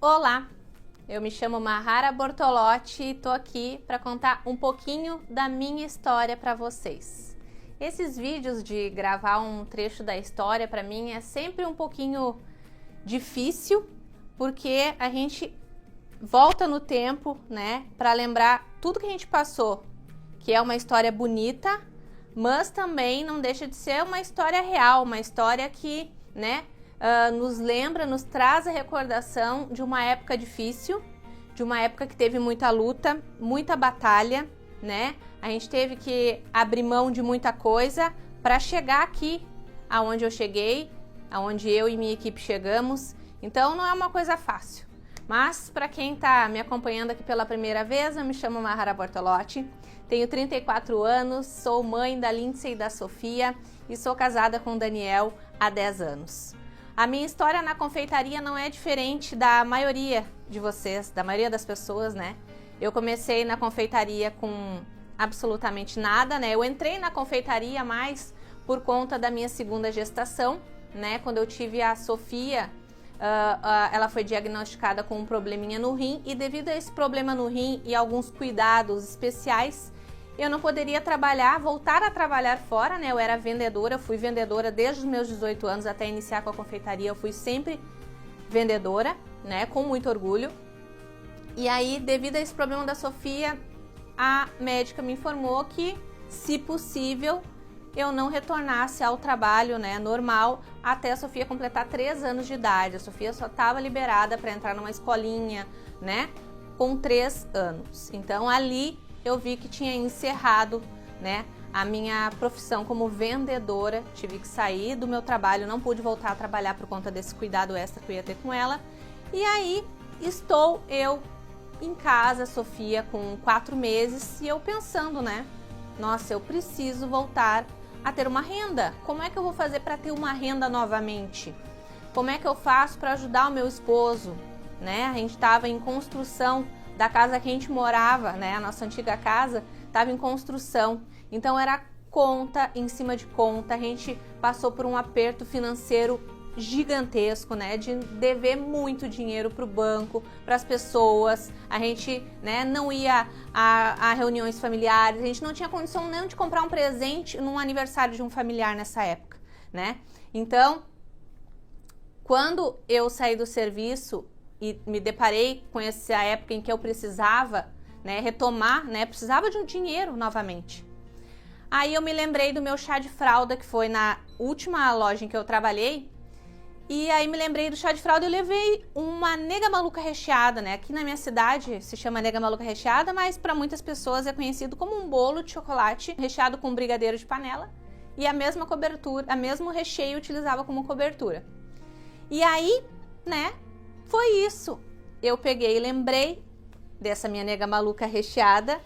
Olá, eu me chamo Mahara Bortolotti e tô aqui para contar um pouquinho da minha história para vocês. Esses vídeos de gravar um trecho da história para mim é sempre um pouquinho difícil, porque a gente volta no tempo, né, para lembrar tudo que a gente passou, que é uma história bonita, mas também não deixa de ser uma história real, uma história que, né, nos lembra, nos traz a recordação de uma época difícil, de uma época que teve muita luta, muita batalha, né? A gente teve que abrir mão de muita coisa para chegar aqui, aonde eu cheguei, aonde eu e minha equipe chegamos. Então não é uma coisa fácil. Mas para quem está me acompanhando aqui pela primeira vez, eu me chamo Mahara Bortolotti, tenho 34 anos, sou mãe da Lindsay e da Sofia e sou casada com o Daniel há 10 anos. A minha história na confeitaria não é diferente da maioria de vocês, da maioria das pessoas, né? Eu comecei na confeitaria com absolutamente nada, né? Eu entrei na confeitaria mais por conta da minha segunda gestação, né? Quando eu tive a Sofia, ela foi diagnosticada com um probleminha no rim e devido a esse problema no rim e alguns cuidados especiais, eu não poderia voltar a trabalhar fora, né? Eu era vendedora, eu fui vendedora desde os meus 18 anos até iniciar com a confeitaria, eu fui sempre vendedora, né? Com muito orgulho. E aí, devido a esse problema da Sofia, a médica me informou que, se possível, eu não retornasse ao trabalho, né, normal até a Sofia completar 3 anos de idade. A Sofia só estava liberada para entrar numa escolinha, né, com 3 anos. Então, ali eu vi que tinha encerrado, né, a minha profissão como vendedora, tive que sair do meu trabalho, não pude voltar a trabalhar por conta desse cuidado extra que eu ia ter com ela. E aí estou eu em casa, Sofia com 4 meses, e eu pensando, né, nossa, eu preciso voltar a ter uma renda. Como é que eu vou fazer para ter uma renda novamente? Como é que eu faço para ajudar o meu esposo, né? A gente estava em construção da casa que a gente morava, né? A nossa antiga casa estava em construção, então era conta em cima de conta. A gente passou por um aperto financeiro gigantesco, né? De dever muito dinheiro para o banco, para as pessoas. A gente, né, não ia a reuniões familiares, a gente não tinha condição nem de comprar um presente num aniversário de um familiar nessa época, né? Então, quando eu saí do serviço e me deparei com essa época em que eu precisava, né, retomar, né, precisava de um dinheiro novamente. Aí eu me lembrei do meu chá de fralda, que foi na última loja em que eu trabalhei, e aí me lembrei do chá de fralda e eu levei uma nega maluca recheada, né? Aqui na minha cidade se chama nega maluca recheada, mas para muitas pessoas é conhecido como um bolo de chocolate recheado com brigadeiro de panela e a mesma cobertura, o mesmo recheio utilizava como cobertura. E aí, né, foi isso. Eu peguei e lembrei dessa minha nega maluca recheada.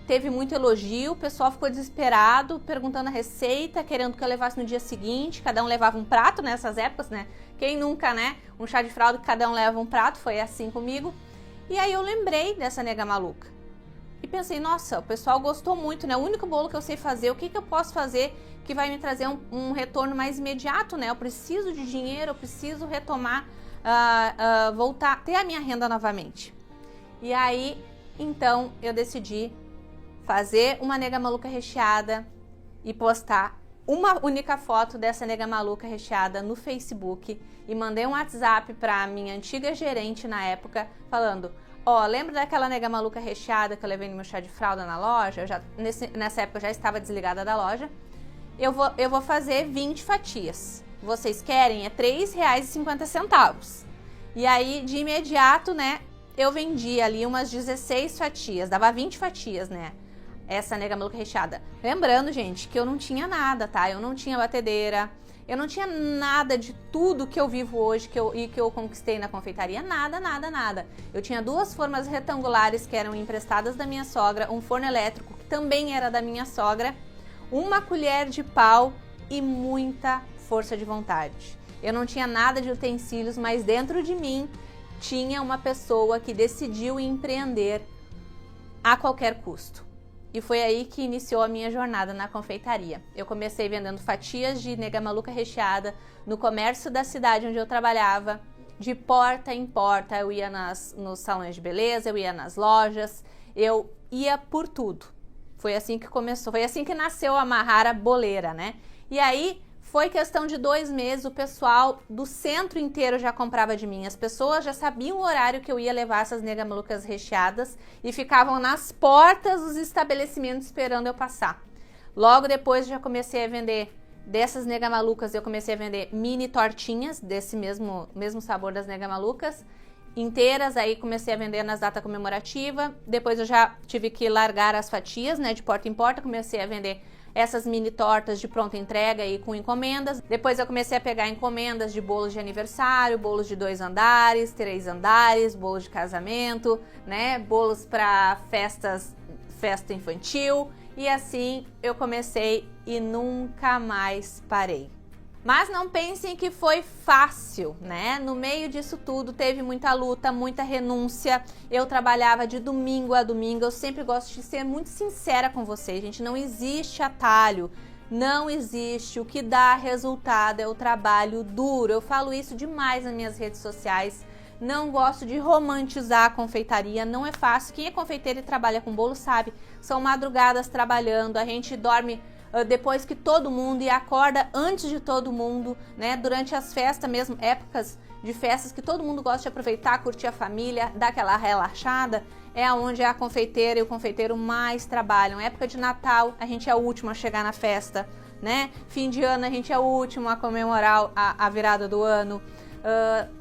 Teve muito elogio, o pessoal ficou desesperado, perguntando a receita, querendo que eu levasse no dia seguinte. Cada um levava um prato nessas épocas, né? Quem nunca, né? Um chá de fralda que cada um leva um prato, foi assim comigo. E aí eu lembrei dessa nega maluca. E pensei, nossa, o pessoal gostou muito, né? O único bolo que eu sei fazer, o que eu posso fazer que vai me trazer um retorno mais imediato, né? Eu preciso de dinheiro, eu preciso retomar, voltar, ter a minha renda novamente. E aí, então, eu decidi fazer uma nega maluca recheada e postar uma única foto dessa nega maluca recheada no Facebook e mandei um WhatsApp para minha antiga gerente na época falando, ó, lembra daquela nega maluca recheada que eu levei no meu chá de fralda na loja? Nessa época eu já estava desligada da loja. Eu vou fazer 20 fatias. Vocês querem? É R$3,50. E aí, de imediato, né, eu vendi ali umas 16 fatias, dava 20 fatias, né? Essa nega maluca recheada. Lembrando, gente, que eu não tinha nada, tá? Eu não tinha batedeira, eu não tinha nada de tudo que eu vivo hoje que eu conquistei na confeitaria. Nada, nada, nada. Eu tinha 2 formas retangulares que eram emprestadas da minha sogra, um forno elétrico que também era da minha sogra, uma colher de pau e muita força de vontade. Eu não tinha nada de utensílios, mas dentro de mim tinha uma pessoa que decidiu empreender a qualquer custo. E foi aí que iniciou a minha jornada na confeitaria. Eu comecei vendendo fatias de nega maluca recheada no comércio da cidade onde eu trabalhava. de porta em porta. Eu ia nos salões de beleza, eu ia nas lojas, eu ia por tudo. Foi assim que começou, foi assim que nasceu a Mahara Boleira, né? E aí foi questão de 2 meses, o pessoal do centro inteiro já comprava de mim. As pessoas já sabiam o horário que eu ia levar essas nega malucas recheadas e ficavam nas portas dos estabelecimentos esperando eu passar. Logo depois já comecei a vender dessas nega malucas, eu comecei a vender mini tortinhas desse mesmo sabor das nega malucas, inteiras. Aí comecei a vender nas datas comemorativas. Depois eu já tive que largar as fatias, né, de porta em porta. Comecei a vender essas mini tortas de pronta entrega e com encomendas. Depois eu comecei a pegar encomendas de bolos de aniversário, bolos de 2 andares, 3 andares, bolos de casamento, né, bolos para festa infantil. E assim eu comecei e nunca mais parei. Mas não pensem que foi fácil, né? No meio disso tudo teve muita luta, muita renúncia. Eu trabalhava de domingo a domingo. Eu sempre gosto de ser muito sincera com vocês, gente. Não existe atalho, não existe. O que dá resultado é o trabalho duro. Eu falo isso demais nas minhas redes sociais. Não gosto de romantizar a confeitaria, não é fácil. Quem é confeiteiro e trabalha com bolo sabe. São madrugadas trabalhando, a gente dorme depois que todo mundo e acorda antes de todo mundo, né? Durante as festas mesmo, épocas de festas que todo mundo gosta de aproveitar, curtir a família, dar aquela relaxada, é onde a confeiteira e o confeiteiro mais trabalham. Época de Natal, a gente é o último a chegar na festa, né? Fim de ano, a gente é o último a comemorar a virada do ano.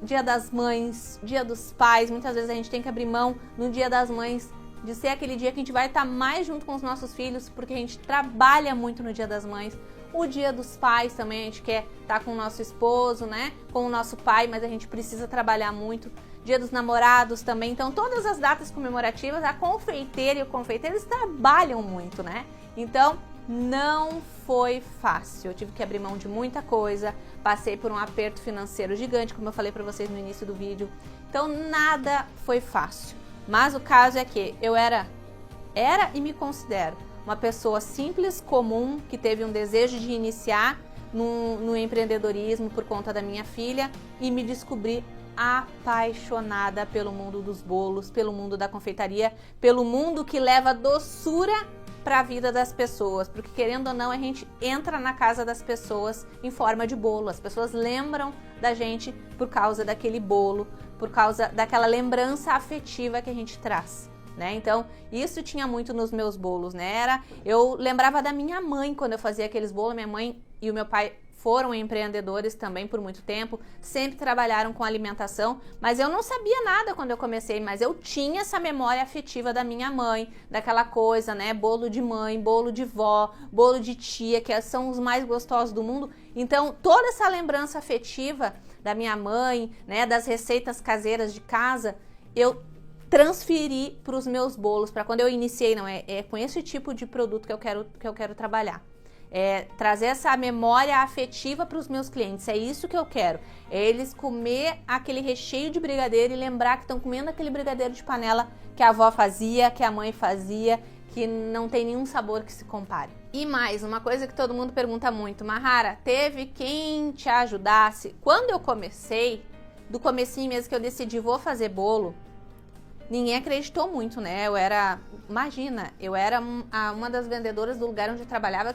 Dia das Mães, Dia dos Pais, muitas vezes a gente tem que abrir mão no Dia das Mães de ser aquele dia que a gente vai estar mais junto com os nossos filhos, porque a gente trabalha muito no Dia das Mães. O Dia dos Pais também a gente quer estar com o nosso esposo, né? Com o nosso pai, mas a gente precisa trabalhar muito. Dia dos Namorados também. Então, todas as datas comemorativas, a confeiteira e o confeiteiro, eles trabalham muito, né? Então, não foi fácil. Eu tive que abrir mão de muita coisa. Passei por um aperto financeiro gigante, como eu falei para vocês no início do vídeo. Então, nada foi fácil. Mas o caso é que eu era e me considero uma pessoa simples, comum, que teve um desejo de iniciar no empreendedorismo por conta da minha filha e me descobri apaixonada pelo mundo dos bolos, pelo mundo da confeitaria, pelo mundo que leva doçura para a vida das pessoas, porque querendo ou não a gente entra na casa das pessoas em forma de bolo, as pessoas lembram da gente por causa daquele bolo, por causa daquela lembrança afetiva que a gente traz, né? Então isso tinha muito nos meus bolos, né? Eu lembrava da minha mãe quando eu fazia aqueles bolos. Minha mãe e o meu pai foram empreendedores também por muito tempo, sempre trabalharam com alimentação, mas eu não sabia nada quando eu comecei, mas eu tinha essa memória afetiva da minha mãe, daquela coisa, né? Bolo de mãe, bolo de vó, bolo de tia, que são os mais gostosos do mundo. Então, toda essa lembrança afetiva da minha mãe, né? Das receitas caseiras de casa, eu transferi para os meus bolos, para quando eu iniciei, não é com esse tipo de produto que eu quero trabalhar. Trazer essa memória afetiva para os meus clientes, é isso que eu quero, é eles comer aquele recheio de brigadeiro e lembrar que estão comendo aquele brigadeiro de panela que a avó fazia, que a mãe fazia, que não tem nenhum sabor que se compare. E mais, uma coisa que todo mundo pergunta muito: Mahara, teve quem te ajudasse? Quando eu comecei, do comecinho mesmo que eu decidi vou fazer bolo, ninguém acreditou muito, né? Imagina, eu era uma das vendedoras do lugar onde eu trabalhava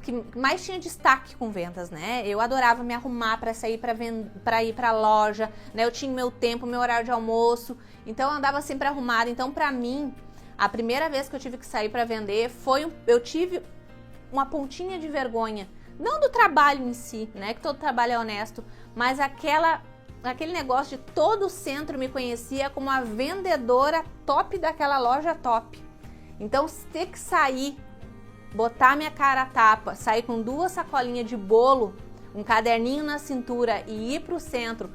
que mais tinha destaque com vendas, né? Eu adorava me arrumar para sair para ir para loja, né? Eu tinha meu tempo, meu horário de almoço, então eu andava sempre arrumada. Então, para mim, a primeira vez que eu tive que sair para vender eu tive uma pontinha de vergonha, não do trabalho em si, né? Que todo trabalho é honesto, mas aquele negócio de todo o centro me conhecia como a vendedora top daquela loja top. Então, ter que sair, botar minha cara a tapa, sair com 2 sacolinhas de bolo, um caderninho na cintura e ir para o centro,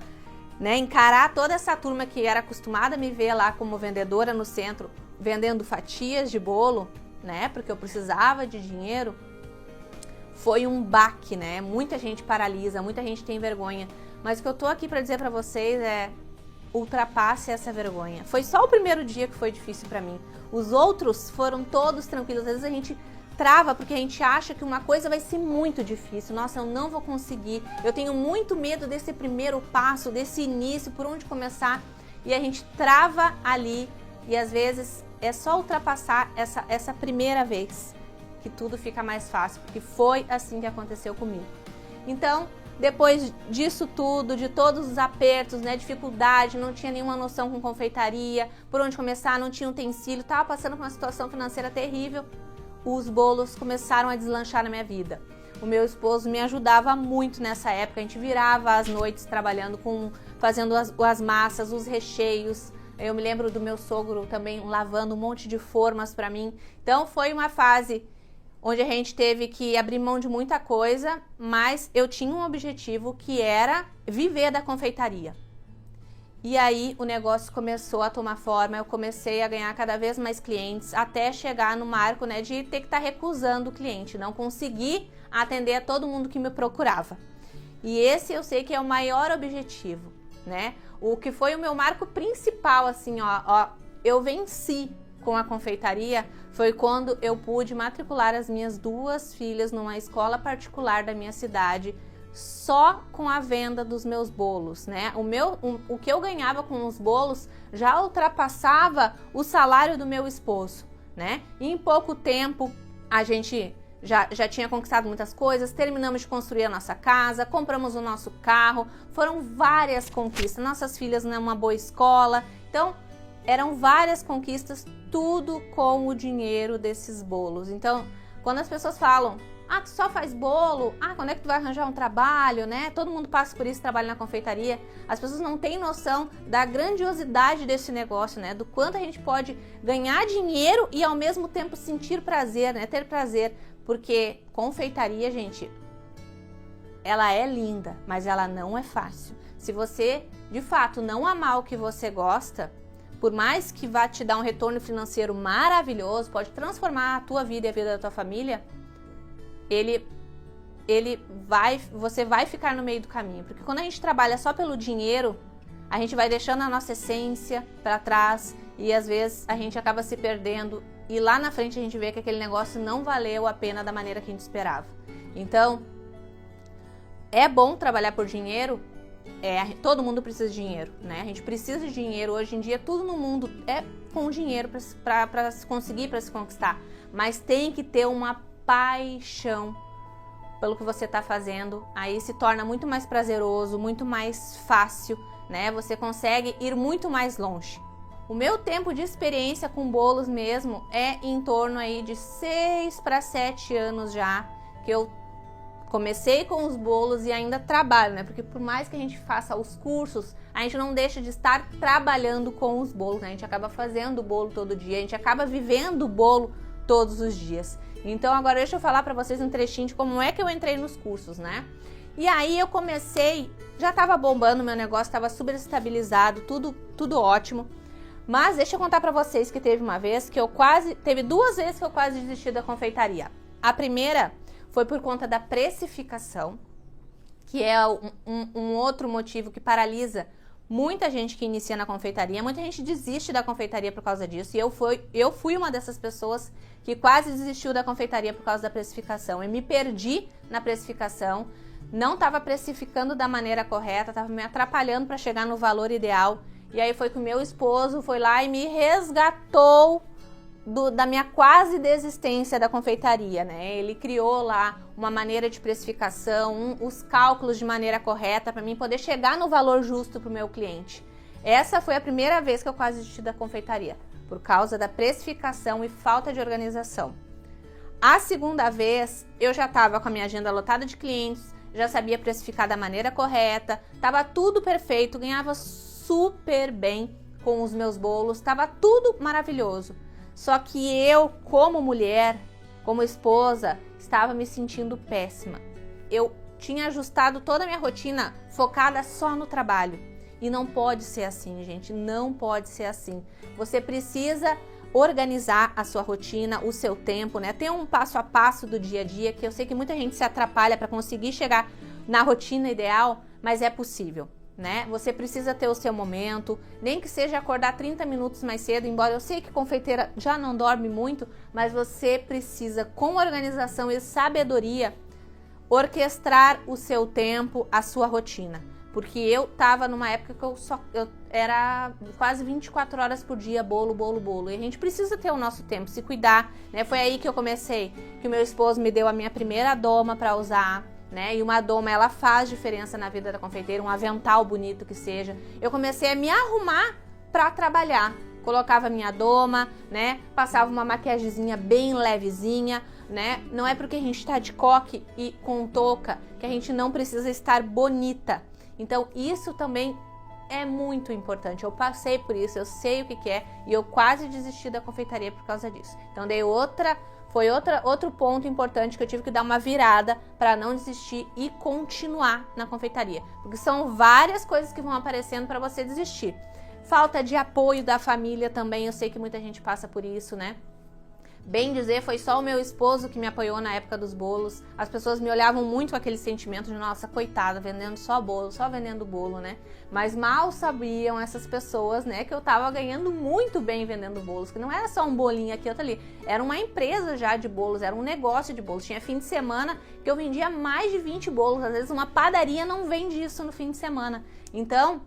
né, encarar toda essa turma que era acostumada a me ver lá como vendedora no centro, vendendo fatias de bolo, né, porque eu precisava de dinheiro, foi um baque, né? Muita gente paralisa, muita gente tem vergonha, mas o que eu tô aqui para dizer para vocês é: ultrapasse essa vergonha. Foi só o primeiro dia que foi difícil para mim, os outros foram todos tranquilos. Às vezes a gente trava porque a gente acha que uma coisa vai ser muito difícil. Nossa, eu não vou conseguir. Eu tenho muito medo desse primeiro passo, desse início, por onde começar. E a gente trava ali e às vezes é só ultrapassar essa primeira vez que tudo fica mais fácil, porque foi assim que aconteceu comigo. Então, depois disso tudo, de todos os apertos, né, dificuldade, não tinha nenhuma noção com confeitaria, por onde começar, não tinha utensílio, estava passando por uma situação financeira terrível, os bolos começaram a deslanchar na minha vida. O meu esposo me ajudava muito nessa época, a gente virava as noites trabalhando fazendo as massas, os recheios. Eu me lembro do meu sogro também lavando um monte de formas para mim. Então foi uma fase onde a gente teve que abrir mão de muita coisa, mas eu tinha um objetivo que era viver da confeitaria. E aí o negócio começou a tomar forma, eu comecei a ganhar cada vez mais clientes, até chegar no marco, né, de ter que estar recusando o cliente, não conseguir atender a todo mundo que me procurava. E esse eu sei que é o maior objetivo, né? O que foi o meu marco principal, assim, ó, eu venci com a confeitaria foi quando eu pude matricular as minhas 2 filhas numa escola particular da minha cidade, só com a venda dos meus bolos, né? O que eu ganhava com os bolos já ultrapassava o salário do meu esposo, né? E em pouco tempo a gente já tinha conquistado muitas coisas, terminamos de construir a nossa casa, compramos o nosso carro, foram várias conquistas, nossas filhas numa boa escola, então eram várias conquistas, tudo com o dinheiro desses bolos. Então, quando as pessoas falam, ah, tu só faz bolo, ah, quando é que tu vai arranjar um trabalho, né? Todo mundo passa por isso, trabalha na confeitaria. As pessoas não têm noção da grandiosidade desse negócio, né? Do quanto a gente pode ganhar dinheiro e ao mesmo tempo sentir prazer, né? Ter prazer, porque confeitaria, gente, ela é linda, mas ela não é fácil. Se você, de fato, não amar o que você gosta, por mais que vá te dar um retorno financeiro maravilhoso, pode transformar a tua vida e a vida da tua família, você vai ficar no meio do caminho. Porque quando a gente trabalha só pelo dinheiro, a gente vai deixando a nossa essência para trás e às vezes a gente acaba se perdendo e lá na frente a gente vê que aquele negócio não valeu a pena da maneira que a gente esperava. Então, é bom trabalhar por dinheiro? Todo mundo precisa de dinheiro, né? A gente precisa de dinheiro. Hoje em dia, tudo no mundo é com dinheiro para se conseguir, para se conquistar. Mas tem que ter uma paixão pelo que você está fazendo. Aí se torna muito mais prazeroso, muito mais fácil, né? Você consegue ir muito mais longe. O meu tempo de experiência com bolos mesmo é em torno aí de 6 para 7 anos já, que eu comecei com os bolos e ainda trabalho, né? Porque por mais que a gente faça os cursos, a gente não deixa de estar trabalhando com os bolos, né? A gente acaba fazendo o bolo todo dia, a gente acaba vivendo o bolo todos os dias. Então agora deixa eu falar para vocês um trechinho de como é que eu entrei nos cursos, né? E aí eu comecei, já estava bombando, meu negócio estava super estabilizado, tudo ótimo. Mas deixa eu contar para vocês que teve 2 vezes que eu quase desisti da confeitaria. A primeira foi por conta da precificação, que é um outro motivo que paralisa muita gente que inicia na confeitaria. Muita gente desiste da confeitaria por causa disso. E eu fui uma dessas pessoas que quase desistiu da confeitaria por causa da precificação. Eu me perdi na precificação, não estava precificando da maneira correta, estava me atrapalhando para chegar no valor ideal. E aí foi que o meu esposo foi lá e me resgatou da minha quase desistência da confeitaria, né? Ele criou lá uma maneira de precificação, os cálculos de maneira correta para mim poder chegar no valor justo para o meu cliente. Essa foi a primeira vez que eu quase desisti da confeitaria, por causa da precificação e falta de organização. A segunda vez, eu já estava com a minha agenda lotada de clientes, já sabia precificar da maneira correta, estava tudo perfeito, ganhava super bem com os meus bolos, estava tudo maravilhoso. Só que eu, como mulher, como esposa, estava me sentindo péssima. Eu tinha ajustado toda a minha rotina focada só no trabalho. E não pode ser assim, gente, não pode ser assim. Você precisa organizar a sua rotina, o seu tempo, né? Ter um passo a passo do dia a dia, que eu sei que muita gente se atrapalha para conseguir chegar na rotina ideal, mas é possível. né? Você precisa ter o seu momento, nem que seja acordar 30 minutos mais cedo, embora eu sei que confeiteira já não dorme muito, mas você precisa, com organização e sabedoria, orquestrar o seu tempo, a sua rotina. Porque eu tava numa época que eu era quase 24 horas por dia, bolo. E a gente precisa ter o nosso tempo, se cuidar, né? Foi aí que eu comecei, que o meu esposo me deu a minha primeira doma para usar, né? E uma doma, ela faz diferença na vida da confeiteira, um avental bonito que seja. Eu comecei a me arrumar para trabalhar. Colocava minha doma, né? Passava uma maquiagemzinha bem levezinha, né? Não é porque a gente tá de coque e com touca que a gente não precisa estar bonita. Então, isso também é muito importante. Eu passei por isso, eu sei o que é e eu quase desisti da confeitaria por causa disso. Então, foi outro ponto importante que eu tive que dar uma virada para não desistir e continuar na confeitaria. Porque são várias coisas que vão aparecendo para você desistir. Falta de apoio da família também, eu sei que muita gente passa por isso, né? Bem dizer, foi só o meu esposo que me apoiou na época dos bolos. As pessoas me olhavam muito com aquele sentimento de, nossa, coitada, vendendo só bolo, só vendendo bolo, né? Mas mal sabiam essas pessoas, né, que eu tava ganhando muito bem vendendo bolos, que não era só um bolinho aqui, outro ali. Era uma empresa já de bolos, era um negócio de bolos. Tinha fim de semana que eu vendia mais de 20 bolos. Às vezes uma padaria não vende isso no fim de semana. Então,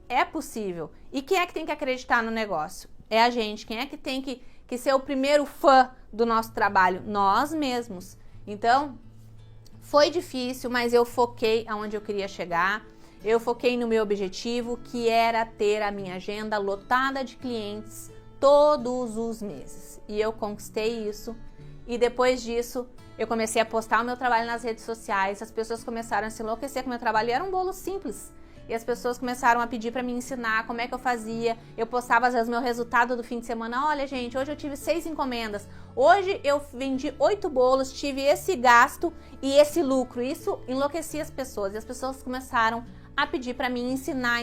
é possível. E quem é que tem que acreditar no negócio? É a gente. Quem é que tem que ser o primeiro fã do nosso trabalho? Nós mesmos. Então, foi difícil, mas eu foquei aonde eu queria chegar. Eu foquei no meu objetivo, que era ter a minha agenda lotada de clientes todos os meses. E eu conquistei isso. E depois disso, eu comecei a postar o meu trabalho nas redes sociais. As pessoas começaram a se enlouquecer com o meu trabalho. E era um bolo simples. E as pessoas começaram a pedir para me ensinar como é que eu fazia. Eu postava às vezes meu resultado do fim de semana. Olha, gente, hoje eu tive 6 encomendas. Hoje eu vendi 8 bolos, tive esse gasto e esse lucro. Isso enlouquecia as pessoas. E as pessoas começaram a pedir para mim ensinar.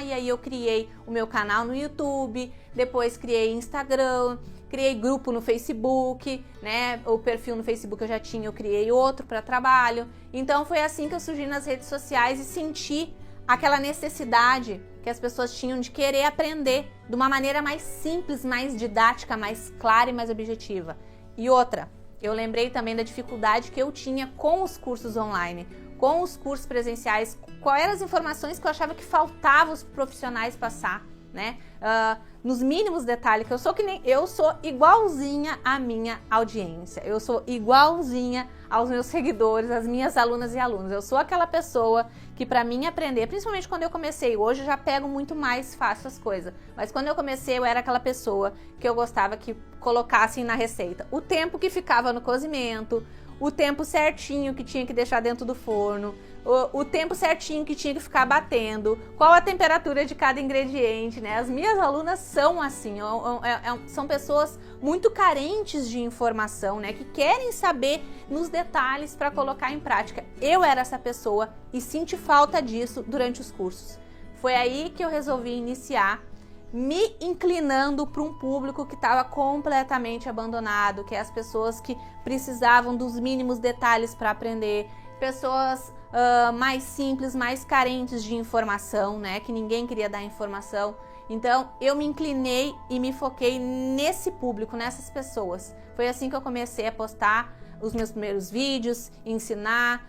E aí eu criei o meu canal no YouTube, depois criei Instagram, criei grupo no Facebook, né? O perfil no Facebook eu já tinha, eu criei outro para trabalho. Então foi assim que eu surgi nas redes sociais e senti aquela necessidade que as pessoas tinham de querer aprender de uma maneira mais simples, mais didática, mais clara e mais objetiva. E outra, eu lembrei também da dificuldade que eu tinha com os cursos online, com os cursos presenciais, quais eram as informações que eu achava que faltava os profissionais passar, né? Nos mínimos detalhes, que eu sou igualzinha à minha audiência, eu sou igualzinha aos meus seguidores, às minhas alunas e alunos. Eu sou aquela pessoa que, para mim aprender, principalmente quando eu comecei, hoje eu já pego muito mais fácil as coisas, mas quando eu comecei eu era aquela pessoa que eu gostava que colocassem na receita o tempo que ficava no cozimento, o tempo certinho que tinha que deixar dentro do forno, o tempo certinho que tinha que ficar batendo, qual a temperatura de cada ingrediente, né? As minhas alunas são assim, são pessoas muito carentes de informação, né? Que querem saber nos detalhes para colocar em prática. Eu era essa pessoa e senti falta disso durante os cursos. Foi aí que eu resolvi iniciar, me inclinando para um público que estava completamente abandonado, que é as pessoas que precisavam dos mínimos detalhes para aprender, pessoas mais simples, mais carentes de informação, né? Que ninguém queria dar informação. Então, eu me inclinei e me foquei nesse público, nessas pessoas. Foi assim que eu comecei a postar os meus primeiros vídeos, ensinar.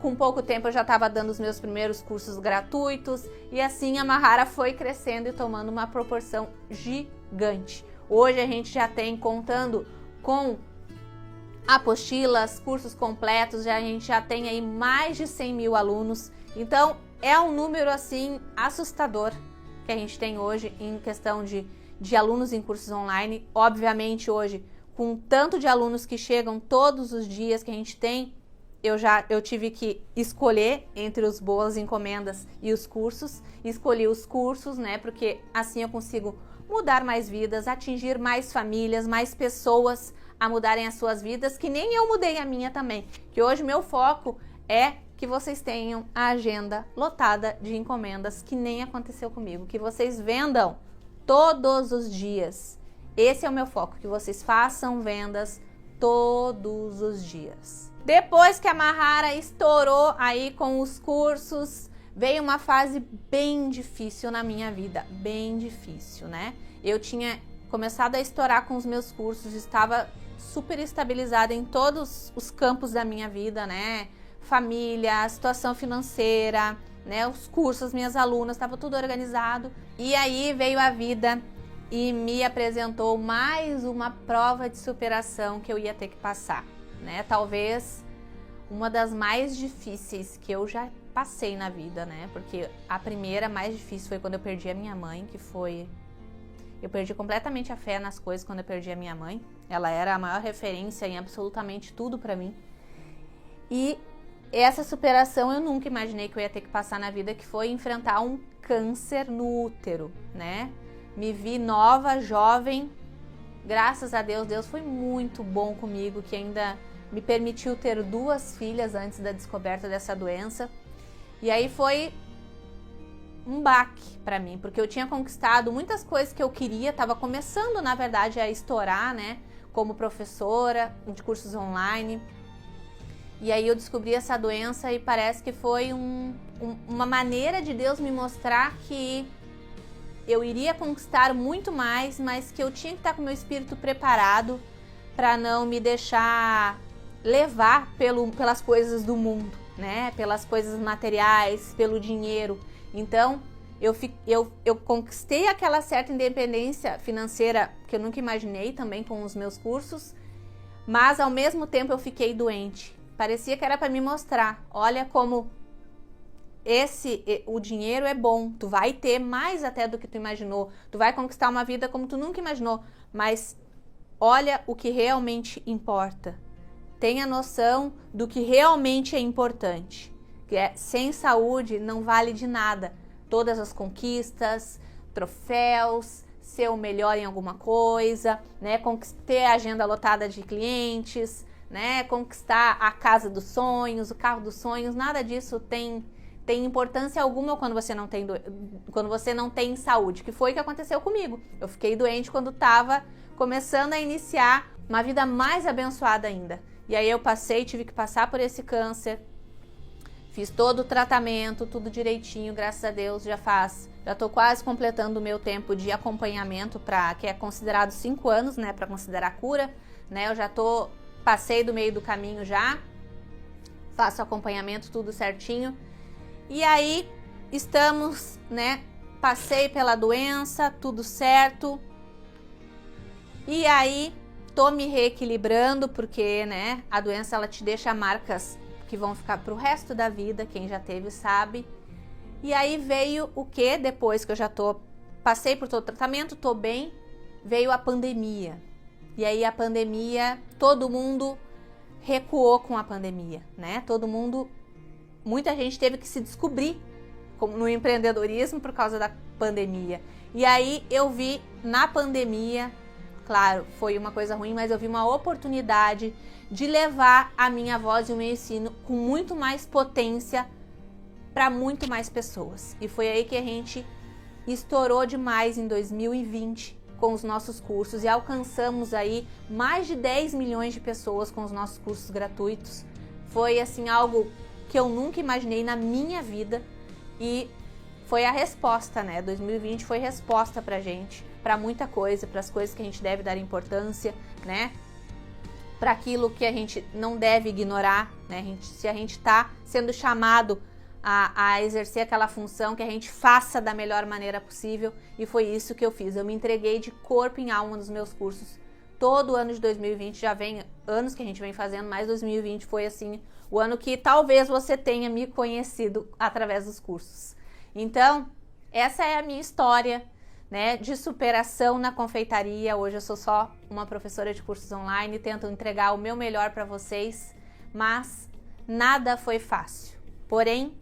Com pouco tempo eu já estava dando os meus primeiros cursos gratuitos e assim a Mahara foi crescendo e tomando uma proporção gigante. Hoje a gente já tem, contando com apostilas, cursos completos, a gente já tem aí mais de 100 mil alunos. Então é um número assim assustador que a gente tem hoje em questão de alunos em cursos online. Obviamente hoje, com tanto de alunos que chegam todos os dias que a gente tem, eu tive que escolher entre os boas encomendas e os cursos. Escolhi os cursos, né? Porque assim eu consigo mudar mais vidas, atingir mais famílias, mais pessoas a mudarem as suas vidas, que nem eu mudei a minha também. Que hoje meu foco é que vocês tenham a agenda lotada de encomendas, que nem aconteceu comigo. Que vocês vendam todos os dias. Esse é o meu foco, que vocês façam vendas todos os dias. Depois que a Mahara estourou aí com os cursos, veio uma fase bem difícil na minha vida, bem difícil, né? Eu tinha começado a estourar com os meus cursos, estava super estabilizada em todos os campos da minha vida, né? Família, situação financeira, né? Os cursos, minhas alunas, estava tudo organizado. E aí veio a vida e me apresentou mais uma prova de superação que eu ia ter que passar, né? Talvez uma das mais difíceis que eu já passei na vida, né? Porque a primeira mais difícil foi quando eu perdi a minha mãe, que foi... Eu perdi completamente a fé nas coisas quando eu perdi a minha mãe. Ela era a maior referência em absolutamente tudo pra mim. E essa superação eu nunca imaginei que eu ia ter que passar na vida, que foi enfrentar um câncer no útero, né? Me vi nova, jovem. Graças a Deus, Deus foi muito bom comigo, que ainda me permitiu ter 2 filhas antes da descoberta dessa doença. E aí foi um baque para mim, porque eu tinha conquistado muitas coisas que eu queria, estava começando, na verdade, a estourar, né, como professora de cursos online. E aí eu descobri essa doença e parece que foi uma maneira de Deus me mostrar que eu iria conquistar muito mais, mas que eu tinha que estar com o meu espírito preparado para não me deixar levar pelas coisas do mundo, né, pelas coisas materiais, pelo dinheiro. Então, eu conquistei aquela certa independência financeira que eu nunca imaginei também com os meus cursos, mas ao mesmo tempo eu fiquei doente. Parecia que era para me mostrar, olha como o dinheiro é bom, tu vai ter mais até do que tu imaginou, tu vai conquistar uma vida como tu nunca imaginou, mas olha o que realmente importa. Tenha noção do que realmente é importante. Que sem saúde não vale de nada. Todas as conquistas, troféus, ser o melhor em alguma coisa, né? Ter a agenda lotada de clientes, né? Conquistar a casa dos sonhos, o carro dos sonhos, nada disso tem importância alguma quando você não tem saúde, que foi o que aconteceu comigo. Eu fiquei doente quando estava começando a iniciar uma vida mais abençoada ainda. E aí eu tive que passar por esse câncer. Fiz todo o tratamento, tudo direitinho, graças a Deus, já tô quase completando o meu tempo de acompanhamento, que é considerado 5 anos, né, para considerar cura, né, passei do meio do caminho já, faço acompanhamento, tudo certinho, e aí estamos, né, passei pela doença, tudo certo, e aí tô me reequilibrando, porque, né, a doença, ela te deixa marcas que vão ficar pro resto da vida, quem já teve sabe. E aí veio o que? Depois que eu já passei por todo o tratamento, tô bem, veio a pandemia. E aí a pandemia, todo mundo recuou com a pandemia, né? Muita gente teve que se descobrir no empreendedorismo por causa da pandemia. E aí eu vi na pandemia, claro, foi uma coisa ruim, mas eu vi uma oportunidade de levar a minha voz e o meu ensino com muito mais potência para muito mais pessoas. E foi aí que a gente estourou demais em 2020 com os nossos cursos e alcançamos aí mais de 10 milhões de pessoas com os nossos cursos gratuitos. Foi assim algo que eu nunca imaginei na minha vida e foi a resposta, né? 2020 foi resposta pra gente, para muita coisa, para as coisas que a gente deve dar importância, né? Para aquilo que a gente não deve ignorar, né? Se a gente está sendo chamado a exercer aquela função, que a gente faça da melhor maneira possível, e foi isso que eu fiz. Eu me entreguei de corpo e alma nos meus cursos. Todo o ano de 2020, já vem anos que a gente vem fazendo, mas 2020 foi assim, o ano que talvez você tenha me conhecido através dos cursos. Então, essa é a minha história, né, de superação na confeitaria. Hoje eu sou só uma professora de cursos online, tento entregar o meu melhor para vocês, mas nada foi fácil. Porém,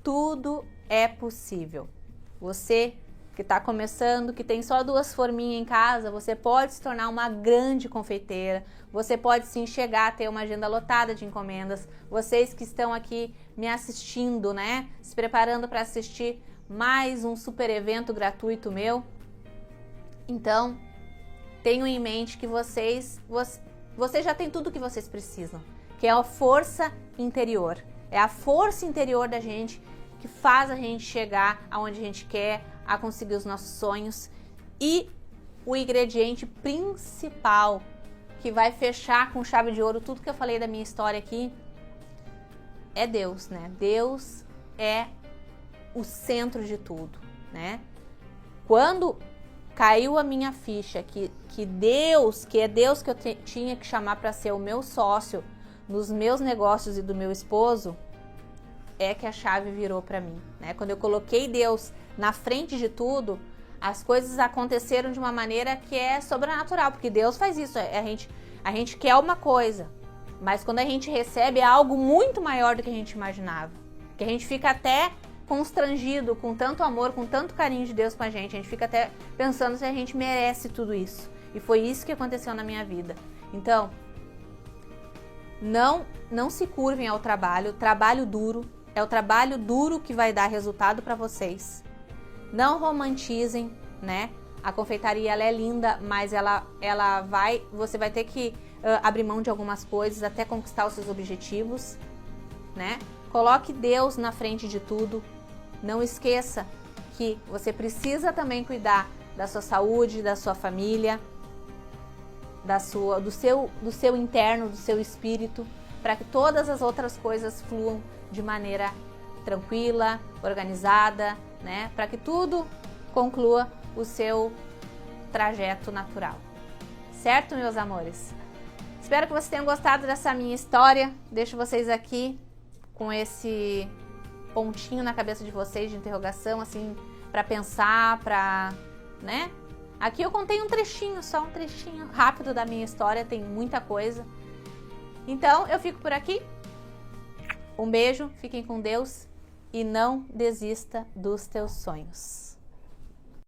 tudo é possível. Você que está começando, que tem só 2 forminhas em casa, você pode se tornar uma grande confeiteira, você pode sim chegar a ter uma agenda lotada de encomendas. Vocês que estão aqui me assistindo, né, se preparando para assistir mais um super evento gratuito meu, então tenham em mente que vocês já têm tudo o que vocês precisam, que é a força interior. É a força interior da gente que faz a gente chegar aonde a gente quer, a conseguir os nossos sonhos. E o ingrediente principal que vai fechar com chave de ouro tudo que eu falei da minha história aqui é Deus, né? Deus é o centro de tudo, né? Quando caiu a minha ficha que é Deus que eu tinha que chamar para ser o meu sócio nos meus negócios e do meu esposo, é que a chave virou para mim, né? Quando eu coloquei Deus na frente de tudo, as coisas aconteceram de uma maneira que é sobrenatural, porque Deus faz isso. A gente quer uma coisa, mas quando a gente recebe é algo muito maior do que a gente imaginava, que a gente fica até constrangido com tanto amor, com tanto carinho de Deus com a gente fica até pensando se a gente merece tudo isso. E foi isso que aconteceu na minha vida. Então, não se curvem ao trabalho duro, é o trabalho duro que vai dar resultado para vocês. Não romantizem, né? A confeitaria ela é linda, mas você vai ter que abrir mão de algumas coisas até conquistar os seus objetivos, né? Coloque Deus na frente de tudo. Não esqueça que você precisa também cuidar da sua saúde, da sua família, do seu interno, do seu espírito, para que todas as outras coisas fluam de maneira tranquila, organizada, né? Para que tudo conclua o seu trajeto natural. Certo, meus amores? Espero que vocês tenham gostado dessa minha história. Deixo vocês aqui com esse pontinho na cabeça de vocês de interrogação, assim, para pensar, né? Aqui eu contei um trechinho, só um trechinho rápido da minha história, tem muita coisa. Então, eu fico por aqui. Um beijo, fiquem com Deus e não desista dos teus sonhos.